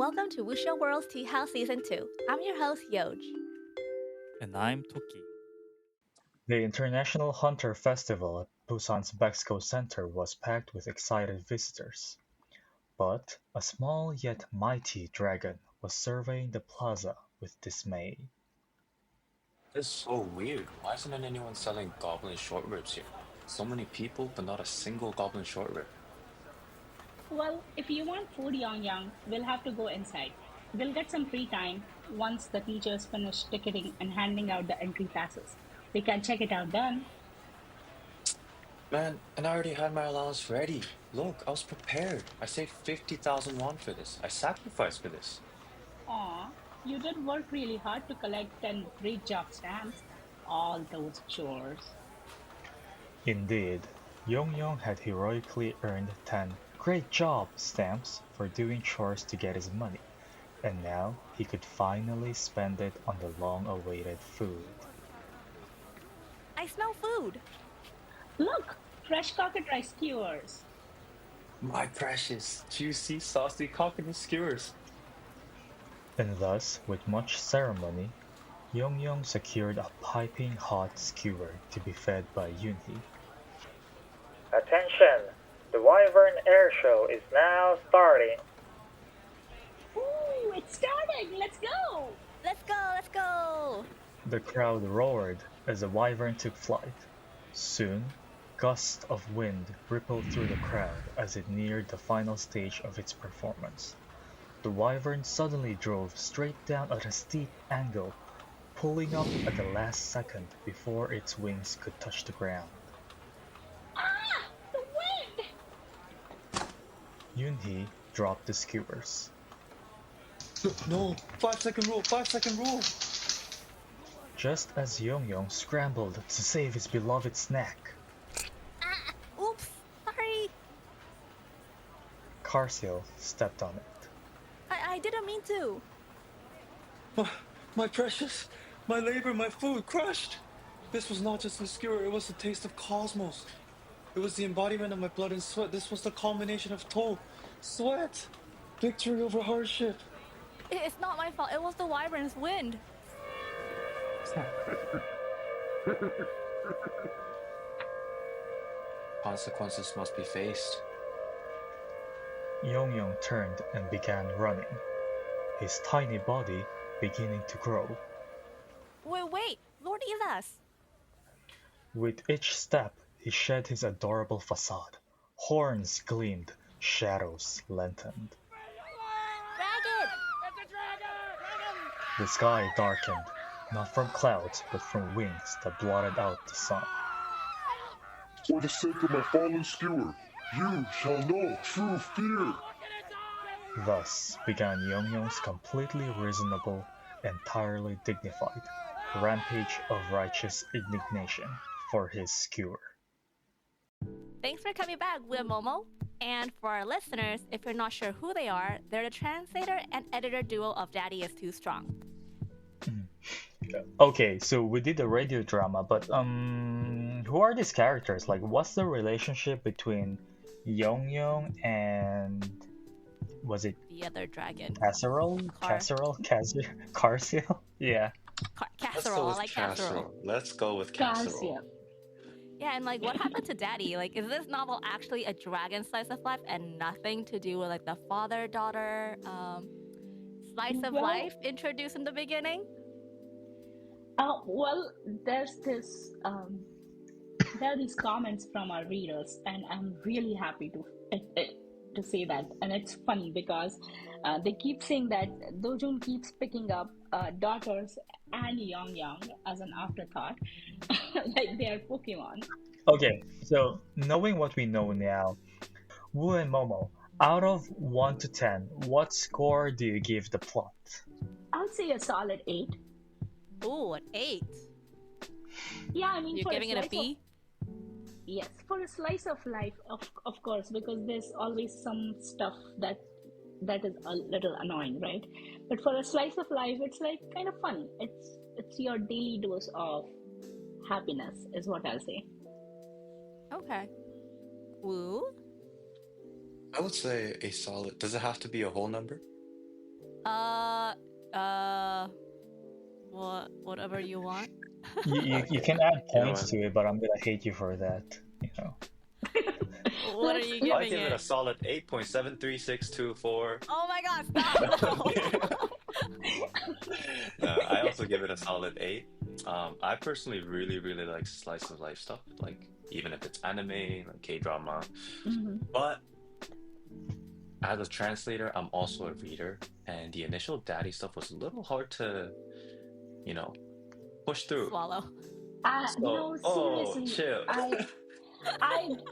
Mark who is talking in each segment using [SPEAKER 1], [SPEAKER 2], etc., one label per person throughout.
[SPEAKER 1] Welcome to Wuxiaworld's Teahouse Season 2. I'm your host, Yoj.
[SPEAKER 2] And I'm Toki.
[SPEAKER 3] The International Hunter Festival at Busan's Bexco Center was packed with excited visitors. But a small yet mighty dragon was surveying the plaza with dismay.
[SPEAKER 4] It's so weird. Why isn't anyone selling goblin short ribs here? So many people, but not a single goblin short rib.
[SPEAKER 5] Well, if you want food, Yang, we'll have to go inside. We'll get some free time once the teachers finish ticketing and handing out the entry passes. We can check it out then.
[SPEAKER 4] Man, and I already had my allowance ready. Look, I was prepared. I saved 50,000 won for this. I sacrificed for this.
[SPEAKER 5] Aw, you did work really hard to collect 10 great job stamps. All those chores.
[SPEAKER 3] Indeed, Yong had heroically earned 10 "Great Job" stamps for doing chores to get his money, and now he could finally spend it on the long-awaited food.
[SPEAKER 1] I smell food.
[SPEAKER 5] Look, fresh cocktail skewers.
[SPEAKER 4] My precious, juicy, saucy coconut skewers.
[SPEAKER 3] And thus, with much ceremony, Yong secured a piping hot skewer to be fed by Yunhee.
[SPEAKER 6] Attention! The Wyvern Air Show is now starting.
[SPEAKER 5] Ooh, it's starting! Let's go!
[SPEAKER 1] Let's go, let's go!
[SPEAKER 3] The crowd roared as the wyvern took flight. Soon, gusts of wind rippled through the crowd as it neared the final stage of its performance. The wyvern suddenly drove straight down at a steep angle, pulling up at the last second before its wings could touch the ground.
[SPEAKER 5] Ah! The wind!
[SPEAKER 3] Yunhee dropped the skewers.
[SPEAKER 4] No, 5-second rule, 5-second rule.
[SPEAKER 3] Just as Yong scrambled to save his beloved snack,
[SPEAKER 1] Oops, sorry.
[SPEAKER 3] Carciel stepped on it.
[SPEAKER 1] I didn't mean to.
[SPEAKER 4] My precious, my labor, my food crushed. This was not just a skewer, it was the taste of cosmos. It was the embodiment of my blood and sweat. This was the culmination of toil, sweat, victory over hardship.
[SPEAKER 1] It's not my fault. It was the wyvern's wind.
[SPEAKER 4] Consequences must be faced.
[SPEAKER 3] Yong turned and began running, his tiny body beginning to grow.
[SPEAKER 1] Wait, Lord Elas.
[SPEAKER 3] With each step, he shed his adorable facade. Horns gleamed, shadows lengthened.
[SPEAKER 1] Dragon!
[SPEAKER 3] The sky darkened, not from clouds, but from wings that blotted out the sun.
[SPEAKER 7] For the sake of my fallen skewer, you shall know true fear.
[SPEAKER 3] Thus began Yong's completely reasonable, entirely dignified rampage of righteous indignation for his skewer.
[SPEAKER 1] Thanks for coming back, we're Momo. And for our listeners, if you're not sure who they are, they're the translator and editor duo of Daddy is Too Strong.
[SPEAKER 3] Okay, so we did the radio drama, but who are these characters? Like, what's the relationship between Yong and was it
[SPEAKER 1] The other dragon.
[SPEAKER 3] Carciel? Yeah.
[SPEAKER 1] Casserole, I like casserole.
[SPEAKER 4] Let's go with casserole.
[SPEAKER 5] Calcium.
[SPEAKER 1] Yeah, and like, what happened to Daddy? Like, is this novel actually a dragon slice of life and nothing to do with like the father-daughter slice of
[SPEAKER 5] Well-
[SPEAKER 1] life introduced in the beginning?
[SPEAKER 5] Well, there's this. There are these comments from our readers, and I'm really happy to say that. And it's funny because they keep saying that Dojun keeps picking up daughters and Yang as an afterthought, like they are Pokemon.
[SPEAKER 3] Okay, so knowing what we know now, Wu and Momo, out of 1 to 10, what score do you give the plot?
[SPEAKER 5] I would say a solid 8.
[SPEAKER 1] Ooh, an 8.
[SPEAKER 5] Yeah, I mean,
[SPEAKER 1] You're
[SPEAKER 5] for
[SPEAKER 1] giving it a
[SPEAKER 5] slice
[SPEAKER 1] B?
[SPEAKER 5] Yes, for a slice of life, of course, because there's always some stuff that is a little annoying, right? But for a slice of life, it's like kind of funny. It's your daily dose of happiness, is what I'll say.
[SPEAKER 1] Okay. Woo?
[SPEAKER 4] I would say a solid. Does it have to be a whole number?
[SPEAKER 1] Uh, uh, whatever you want.
[SPEAKER 3] You can add
[SPEAKER 4] You know
[SPEAKER 3] points
[SPEAKER 4] what?
[SPEAKER 3] to it, but I'm gonna hate you for that. You know.
[SPEAKER 1] What are you
[SPEAKER 4] I
[SPEAKER 1] giving
[SPEAKER 4] give it a
[SPEAKER 1] it?
[SPEAKER 4] solid 8.73624.
[SPEAKER 1] Oh my god, stop! No.
[SPEAKER 4] No, I also give it a solid 8. I personally really like slice of life stuff, like even if it's anime, like K-drama.
[SPEAKER 5] Hmm.
[SPEAKER 4] But as a translator, I'm also a reader, and the initial daddy stuff was a little hard to, you know, push through.
[SPEAKER 1] Swallow.
[SPEAKER 4] So, oh,
[SPEAKER 5] Seriously,
[SPEAKER 4] chill.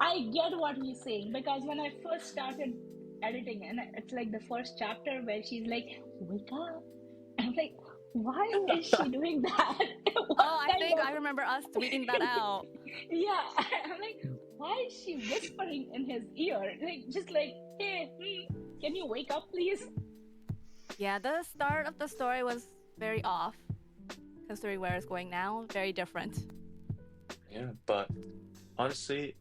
[SPEAKER 5] I get what he's saying, because when I first started editing, and it's like the first chapter where she's like, "Wake up," I'm like, "Why is she doing that? What
[SPEAKER 1] Oh, I
[SPEAKER 5] kind
[SPEAKER 1] think
[SPEAKER 5] of
[SPEAKER 1] I remember us tweeting that out.
[SPEAKER 5] yeah?" I'm like, "Why is she whispering in his ear? Like, just like, hey, can you wake up, please?"
[SPEAKER 1] Yeah, the start of the story was very off, considering where it's going now. Very different.
[SPEAKER 4] Yeah, but honestly,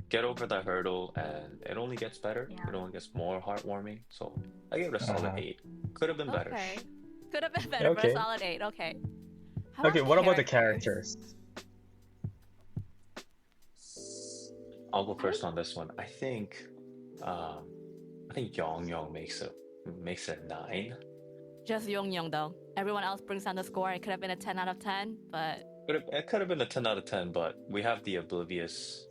[SPEAKER 4] get over that hurdle, and it only gets better.
[SPEAKER 5] Yeah.
[SPEAKER 4] It only gets more heartwarming. So I give it a solid
[SPEAKER 3] Uh-huh.
[SPEAKER 4] 8. Could have been better.
[SPEAKER 1] Okay. Could have been better, but a
[SPEAKER 3] Okay.
[SPEAKER 1] solid 8. Okay. How
[SPEAKER 3] Okay, what about the
[SPEAKER 1] characters?
[SPEAKER 3] characters?
[SPEAKER 4] I'll go first on this one. I think Yong Yong makes it 9.
[SPEAKER 1] Just Young Young though. Everyone else brings down the score. It could have been a 10 out of 10, but
[SPEAKER 4] It could have been a 10 out of 10, but we have the oblivious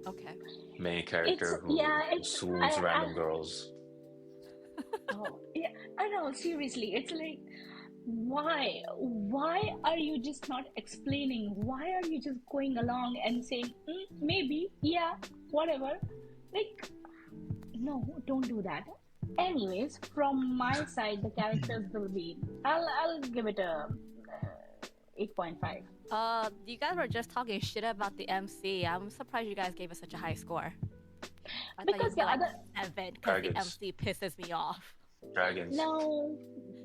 [SPEAKER 1] okay.
[SPEAKER 4] main character who swoons random girls.
[SPEAKER 5] Oh, yeah, I know, seriously. It's like, why? Why are you just not explaining? Why are you just going along and saying, maybe, yeah, whatever? Like, no, don't do that. Anyways, from my side, the characters will be, I'll give it a 8.5.
[SPEAKER 1] You guys were just talking shit about the MC. I'm surprised you guys gave us such a high score. I
[SPEAKER 5] Because
[SPEAKER 1] thought
[SPEAKER 5] the
[SPEAKER 1] you'd be like
[SPEAKER 5] other,
[SPEAKER 1] 7 because the
[SPEAKER 4] Dragons.
[SPEAKER 1] MC pisses me off.
[SPEAKER 4] Dragons.
[SPEAKER 5] no,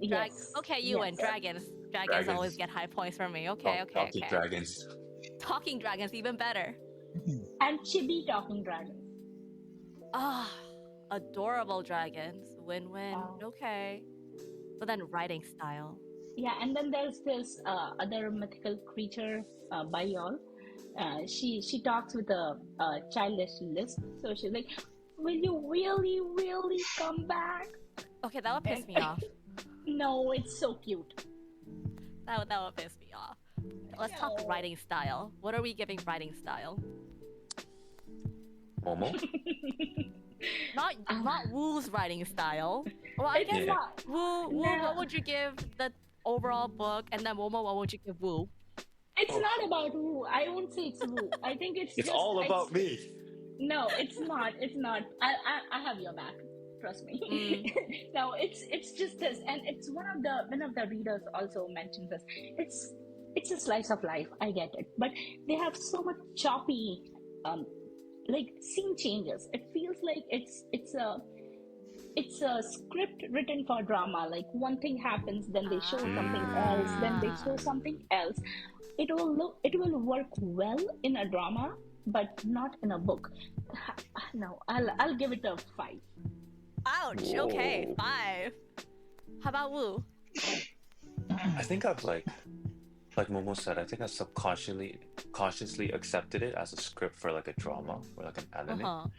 [SPEAKER 5] yes,
[SPEAKER 1] Okay, you win.
[SPEAKER 5] yes.
[SPEAKER 1] Dragons
[SPEAKER 4] Dragons.
[SPEAKER 1] always get high points from me. Okay.
[SPEAKER 4] Talking dragons.
[SPEAKER 1] Talking dragons, even better.
[SPEAKER 5] And chibi talking dragons.
[SPEAKER 1] Ah, adorable dragons. Win-win.
[SPEAKER 5] Oh.
[SPEAKER 1] Okay. But then writing style.
[SPEAKER 5] Yeah, and then there's this other mythical creature by y'all. She talks with a childish lisp, so she's like, "Will you really come back?"
[SPEAKER 1] Okay, that would piss me off.
[SPEAKER 5] No, it's so cute.
[SPEAKER 1] That would piss me off. Let's talk
[SPEAKER 5] No.
[SPEAKER 1] writing style. What are we giving writing style?
[SPEAKER 4] Momo?
[SPEAKER 1] Not Woo's writing style. Well, I
[SPEAKER 5] It's
[SPEAKER 1] guess
[SPEAKER 5] not.
[SPEAKER 1] Woo,
[SPEAKER 5] No.
[SPEAKER 1] what would you give the overall book? And then Momo, what would you give Woo?
[SPEAKER 5] It's not about Woo. I won't say it's Woo. I think it's
[SPEAKER 4] It's
[SPEAKER 5] just,
[SPEAKER 4] all about me.
[SPEAKER 5] No, it's not. It's not. I have your back. Trust me. No, it's just this, and it's one of the readers also mentioned this. It's a slice of life. I get it, but they have so much choppy, like scene changes. It feels like it's a script written for drama. Like one thing happens, then they show something else, then they show something else. It will work well in a drama, but not in a book. No, I'll give it a 5.
[SPEAKER 1] Ouch. Okay, 5. How about Woo?
[SPEAKER 4] I think I've like Momo said, I think I consciously accepted it as a script for like a drama or like an anime.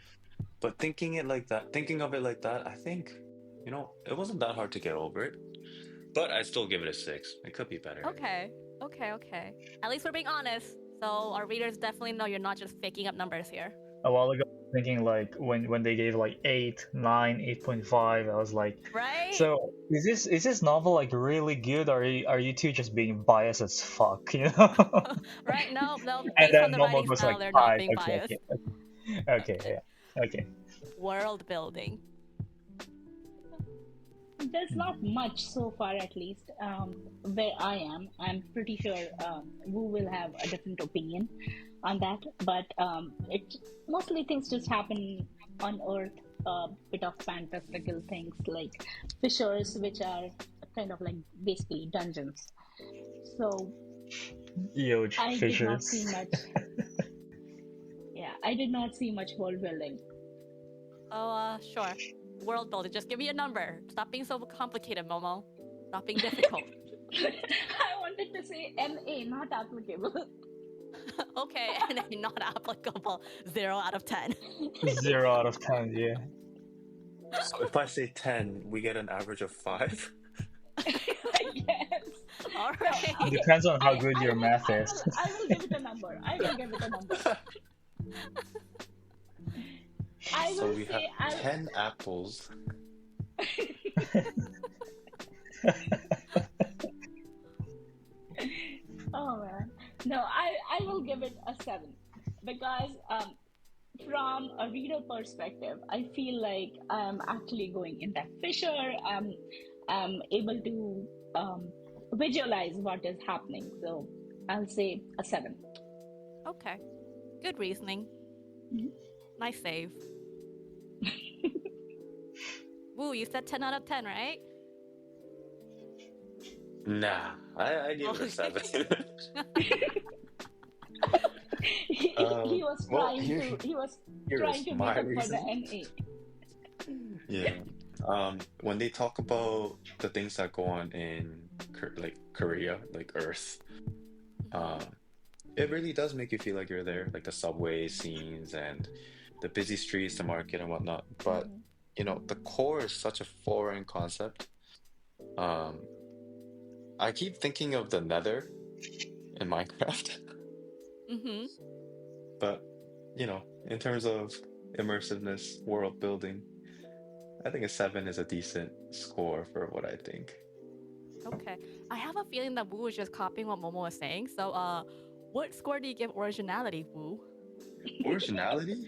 [SPEAKER 4] But thinking of it like that, I think, it wasn't that hard to get over it. But I still give it a 6. It could be better.
[SPEAKER 1] Okay. At least we're being honest. So our readers definitely know you're not just faking up numbers here.
[SPEAKER 3] A while ago, thinking like when they gave like 8, 9, 8.5, I was like,
[SPEAKER 1] Right?
[SPEAKER 3] so is this novel like really good, or are you two just being biased as fuck, you know?
[SPEAKER 1] Right? No.
[SPEAKER 3] And
[SPEAKER 1] Based
[SPEAKER 3] then
[SPEAKER 1] on the
[SPEAKER 3] Momo
[SPEAKER 1] writing
[SPEAKER 3] was
[SPEAKER 1] style,
[SPEAKER 3] like
[SPEAKER 1] they're not
[SPEAKER 3] 5.
[SPEAKER 1] being biased.
[SPEAKER 3] Okay, yeah, okay.
[SPEAKER 1] World building.
[SPEAKER 5] There's not much so far, at least where I am. I'm pretty sure Wu will have a different opinion on that, but it mostly things just happen on Earth. A bit of fantastical things like fissures, which are kind of like basically dungeons. So
[SPEAKER 3] Huge
[SPEAKER 5] I did not
[SPEAKER 3] fissures.
[SPEAKER 5] see much. Yeah, I did not see much world building.
[SPEAKER 1] Oh, sure. world building. Just give me a number. Stop being so complicated, Momo. Stop being difficult.
[SPEAKER 5] I wanted to say NA, not applicable.
[SPEAKER 1] Okay, and not applicable. 0 out of 10.
[SPEAKER 3] 0 out of 10, yeah.
[SPEAKER 4] So if I say 10, we get an average of 5.
[SPEAKER 5] Yes.
[SPEAKER 1] All right.
[SPEAKER 3] Depends on how good your math is.
[SPEAKER 5] I will give it a number. I will give it a number. I
[SPEAKER 4] So
[SPEAKER 5] will
[SPEAKER 4] we
[SPEAKER 5] say
[SPEAKER 4] have 10 apples.
[SPEAKER 5] Oh man. No, I will give it a 7 because from a reader perspective, I feel like I'm actually going in that fissure. I'm able to visualize what is happening. So I'll say a 7.
[SPEAKER 1] Okay. Good reasoning.
[SPEAKER 5] Mhm.
[SPEAKER 1] Nice save. Woo, you said 10 out of 10, right?
[SPEAKER 4] Nah, I give it a 7.
[SPEAKER 5] He was
[SPEAKER 4] well,
[SPEAKER 5] trying
[SPEAKER 4] here-
[SPEAKER 5] to he was
[SPEAKER 4] here
[SPEAKER 5] trying
[SPEAKER 4] is
[SPEAKER 5] to
[SPEAKER 4] my
[SPEAKER 5] make up for the
[SPEAKER 4] reason.
[SPEAKER 5] NA.
[SPEAKER 4] Yeah. When they talk about the things that go on in like Korea, like Earth, it really does make you feel like you're there, like the subway scenes and the busy streets, the market and whatnot. But you know, the core is such a foreign concept. Um, I keep thinking of the Nether in Minecraft,
[SPEAKER 1] Mm-hmm.
[SPEAKER 4] but you know, in terms of immersiveness, world building, I think a 7 is a decent score for what I think.
[SPEAKER 1] Okay. I have a feeling that Woo is just copying what Momo was saying. So, what score do you give originality, Woo?
[SPEAKER 4] Originality?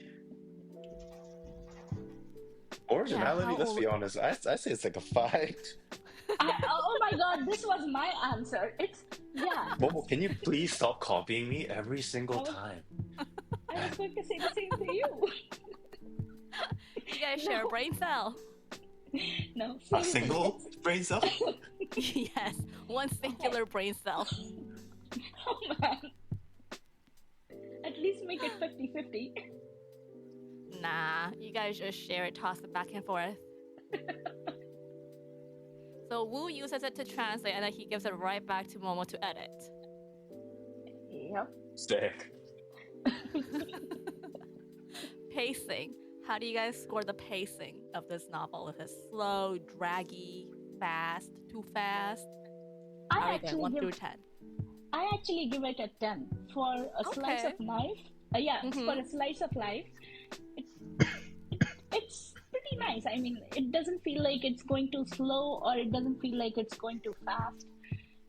[SPEAKER 4] Let's be honest, I say it's like a 5.
[SPEAKER 5] Oh my god, this was my answer. It's yeah.
[SPEAKER 4] Momo, can you please stop copying me every single time?
[SPEAKER 5] I was going to say the same to you.
[SPEAKER 1] You guys share a brain cell.
[SPEAKER 5] No,
[SPEAKER 4] A
[SPEAKER 5] seriously,
[SPEAKER 4] single brain cell?
[SPEAKER 1] Yes, one singular brain cell.
[SPEAKER 5] oh man. At least make it 50-50.
[SPEAKER 1] Nah, you guys just share it, toss it back and forth. So Woo uses it to translate, and then he gives it right back to Momo to edit.
[SPEAKER 5] Yep.
[SPEAKER 4] Sick.
[SPEAKER 1] Pacing. How do you guys score the pacing of this novel? Is it slow, draggy, fast, too fast? How are you going? 1 through 10.
[SPEAKER 5] I actually give it a 10 for a slice
[SPEAKER 1] Okay.
[SPEAKER 5] of life. For a slice of life, it's pretty nice. I mean, it doesn't feel like it's going too slow or it doesn't feel like it's going too fast.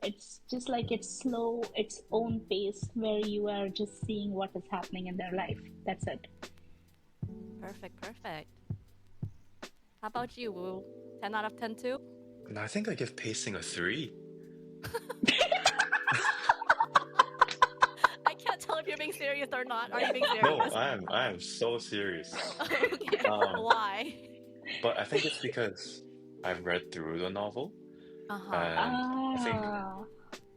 [SPEAKER 5] It's just like it's slow, its own pace, where you are just seeing what is happening in their life. That's it.
[SPEAKER 1] Perfect. How about you, Woo? 10 out of 10 too?
[SPEAKER 4] And I think I give pacing a 3.
[SPEAKER 1] I can't tell if you're being serious or not. Are you being
[SPEAKER 4] No,
[SPEAKER 1] serious?
[SPEAKER 4] I am so serious.
[SPEAKER 1] Okay. Why?
[SPEAKER 4] But I think it's because I've read through the novel,
[SPEAKER 1] Uh-huh.
[SPEAKER 4] and I think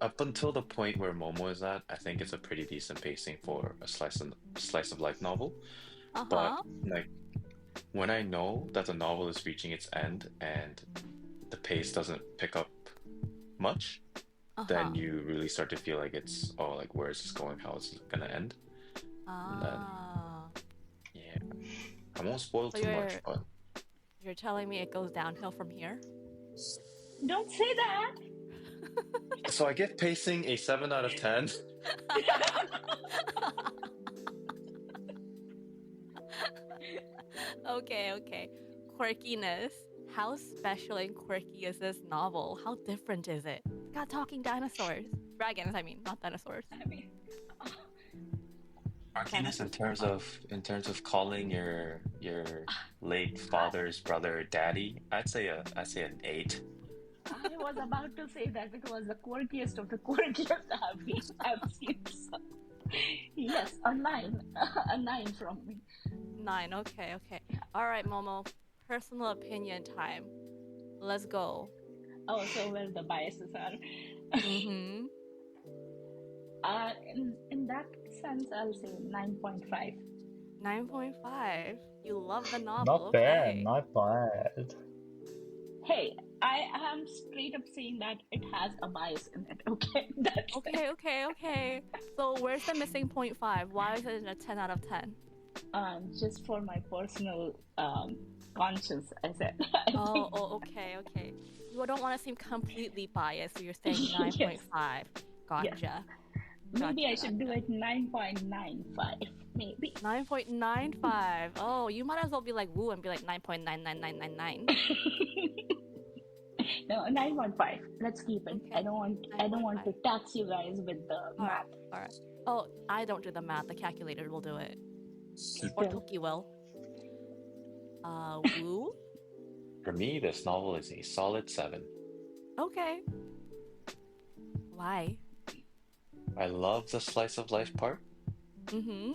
[SPEAKER 4] up until the point where Momo is at, I think it's a pretty decent pacing for a slice of life novel.
[SPEAKER 1] Uh-huh.
[SPEAKER 4] But like when I know that the novel is reaching its end and the pace doesn't pick up much, then you really start to feel like it's like where is this going? How is it gonna end? And then, yeah, I won't spoil
[SPEAKER 1] So
[SPEAKER 4] too much, but
[SPEAKER 1] you're telling me it goes downhill from here?
[SPEAKER 5] Don't say that.
[SPEAKER 4] so I give pacing a 7 out of 10.
[SPEAKER 1] Okay. Quirkiness. How special and quirky is this novel? How different is it? It's got talking dinosaurs. Dragons, I mean, not dinosaurs.
[SPEAKER 5] I mean,
[SPEAKER 4] Quirkiness in terms of calling your late father's brother daddy, I'd say an 8.
[SPEAKER 5] I was about to say that it was the quirkiest of the quirkiest I've seen. So, yes, a 9. A 9 from me.
[SPEAKER 1] 9, okay. All right, Momo. Personal opinion time. Let's go.
[SPEAKER 5] Oh, so where the biases are.
[SPEAKER 1] Mm-hmm.
[SPEAKER 5] In that sense, I'll say 9.5.
[SPEAKER 1] 9.5. You love the novel.
[SPEAKER 3] Not bad,
[SPEAKER 1] Okay.
[SPEAKER 3] not bad.
[SPEAKER 5] Hey, I am straight up saying that it has a bias in it. Okay, that's it.
[SPEAKER 1] Okay. So where's the missing 0.5? Why is it a 10 out of 10?
[SPEAKER 5] Just for my personal conscience, I said. I think
[SPEAKER 1] Okay. You don't want to seem completely biased, so you're saying
[SPEAKER 5] Yes.
[SPEAKER 1] 9.5. Gotcha.
[SPEAKER 5] maybe I
[SPEAKER 1] Gotcha,
[SPEAKER 5] should do it 9.95. Maybe.
[SPEAKER 1] 9.95. Oh, you might as well be like Woo and be like 9.99999.
[SPEAKER 5] No, 9.5. Let's keep it.
[SPEAKER 1] Okay.
[SPEAKER 5] I don't want to
[SPEAKER 1] 9.5.
[SPEAKER 5] tax you guys with the math.
[SPEAKER 1] Alright. Oh, I don't do the math. The calculator will do it. Or
[SPEAKER 5] Still.
[SPEAKER 1] Toki will. Woo?
[SPEAKER 4] For me, this novel is a solid 7.
[SPEAKER 1] Okay. Why?
[SPEAKER 4] I love the slice of life part,
[SPEAKER 1] Mm-hmm.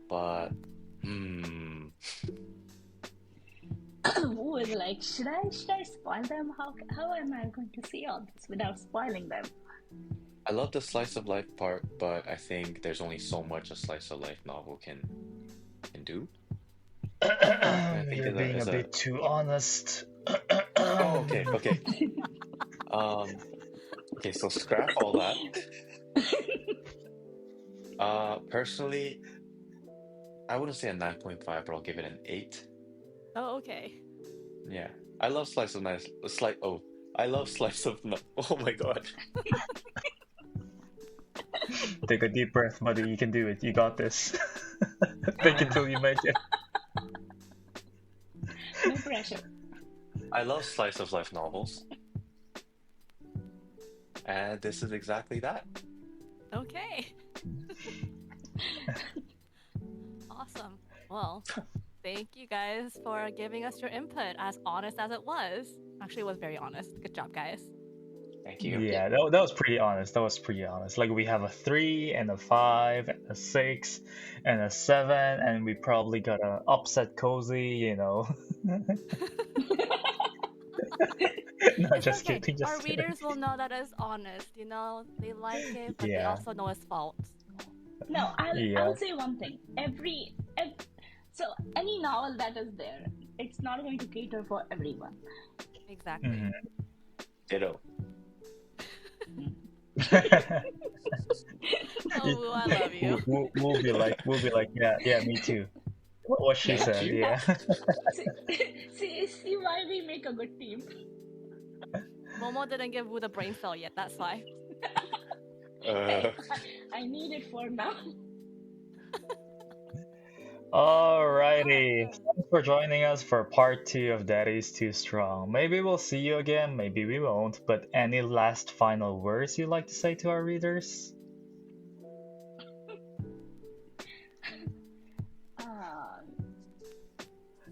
[SPEAKER 4] but
[SPEAKER 5] Who is like, should I spoil them? How am I going to see all this without spoiling them?
[SPEAKER 4] I love the slice of life part, but I think there's only so much a slice of life novel can do. think
[SPEAKER 3] You're
[SPEAKER 4] as a-
[SPEAKER 3] being
[SPEAKER 4] as
[SPEAKER 3] a
[SPEAKER 4] a-
[SPEAKER 3] bit too honest.
[SPEAKER 4] Oh, okay. Okay, so scrap all that. Personally, I wouldn't say a 9.5, but I'll give it an 8.
[SPEAKER 1] Oh, okay.
[SPEAKER 4] Yeah, I love slice of nice. I love slice of. Oh my god.
[SPEAKER 3] Take a deep breath, buddy. You can do it. You got this. Think until you make it.
[SPEAKER 5] No pressure.
[SPEAKER 4] I love slice of life novels, and this is exactly that.
[SPEAKER 1] Okay. Awesome. Well, thank you guys for giving us your input, as honest as it was. Actually, it was very honest. Good job, guys.
[SPEAKER 4] Thank you.
[SPEAKER 3] Yeah, that was pretty honest. That was pretty honest. Like we have a 3 and a 5 and a 6 and a 7, and we probably got a upset cozy, you know. No,
[SPEAKER 1] It's
[SPEAKER 3] just
[SPEAKER 1] okay.
[SPEAKER 3] kidding. Just
[SPEAKER 1] Our
[SPEAKER 3] kidding.
[SPEAKER 1] readers will know that it's honest. You know, they like it, but they
[SPEAKER 3] Yeah.
[SPEAKER 1] also know it's faults.
[SPEAKER 5] No,
[SPEAKER 3] Yeah.
[SPEAKER 5] I'll say one thing. So any novel that is there, it's not going to cater for everyone.
[SPEAKER 1] Exactly.
[SPEAKER 3] Mhm.
[SPEAKER 4] Ditto.
[SPEAKER 1] Oh, I love you.
[SPEAKER 3] We'll be like, yeah, me too. What she
[SPEAKER 4] Thank
[SPEAKER 3] said,
[SPEAKER 4] you.
[SPEAKER 3] yeah.
[SPEAKER 5] See why we make a good team.
[SPEAKER 1] Momo didn't give Wu the brain cell yet. That's why.
[SPEAKER 5] I need it for now.
[SPEAKER 3] Alrighty. Thanks for joining us for part 2 of Daddy's Too Strong. Maybe we'll see you again, maybe we won't, but any last final words you'd like to say to our readers?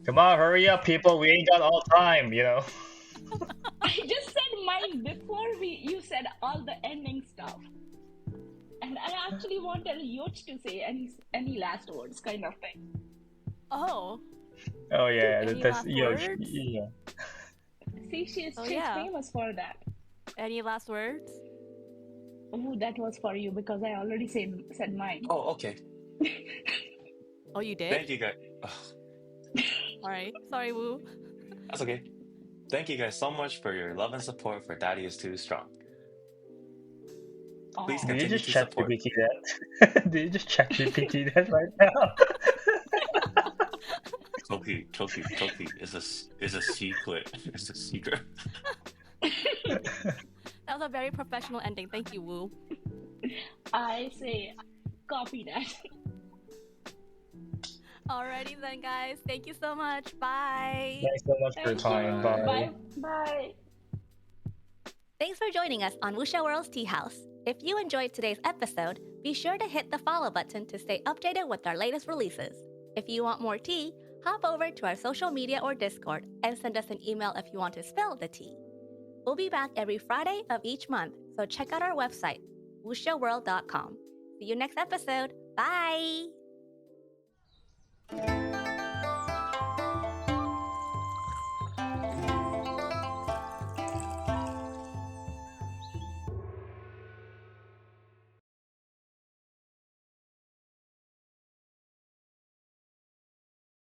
[SPEAKER 3] Come on, hurry up, people. We ain't got all time, you know.
[SPEAKER 5] I just said mine before you said all the ending stuff. And I actually wanted Yoch to say any last words kind of thing.
[SPEAKER 1] Oh,
[SPEAKER 3] Oh yeah,
[SPEAKER 1] Any
[SPEAKER 3] that's
[SPEAKER 1] last
[SPEAKER 3] Yosh.
[SPEAKER 1] words?
[SPEAKER 3] Yeah.
[SPEAKER 5] See, she's
[SPEAKER 1] yeah.
[SPEAKER 5] famous for that.
[SPEAKER 1] any last words?
[SPEAKER 5] Oh, that was for you because I already said mine.
[SPEAKER 4] Oh, okay.
[SPEAKER 1] Oh, you did?
[SPEAKER 4] Thank you guys.
[SPEAKER 1] All right. Sorry, Wu.
[SPEAKER 4] That's okay. Thank you guys so much for your love and support for Daddy is Too Strong. Please
[SPEAKER 5] Aw.
[SPEAKER 3] Did you
[SPEAKER 4] continue
[SPEAKER 3] just
[SPEAKER 4] to
[SPEAKER 3] chat
[SPEAKER 4] support.
[SPEAKER 3] GPT that? Did you just chat GPT that right now?
[SPEAKER 4] Toki is a secret. It's a secret.
[SPEAKER 1] That was a very professional ending. Thank you, Wu.
[SPEAKER 5] I say copy that.
[SPEAKER 1] Alrighty then, guys. Thank you so much. Bye.
[SPEAKER 3] Thanks so much for your time. Bye.
[SPEAKER 5] Bye. Bye.
[SPEAKER 1] Thanks for joining us on Wuxiaworld's Teahouse. If you enjoyed today's episode, be sure to hit the follow button to stay updated with our latest releases. If you want more tea, hop over to our social media or Discord and send us an email if you want to spill the tea. We'll be back every Friday of each month, so check out our website, wuxiaworld.com. See you next episode. Bye!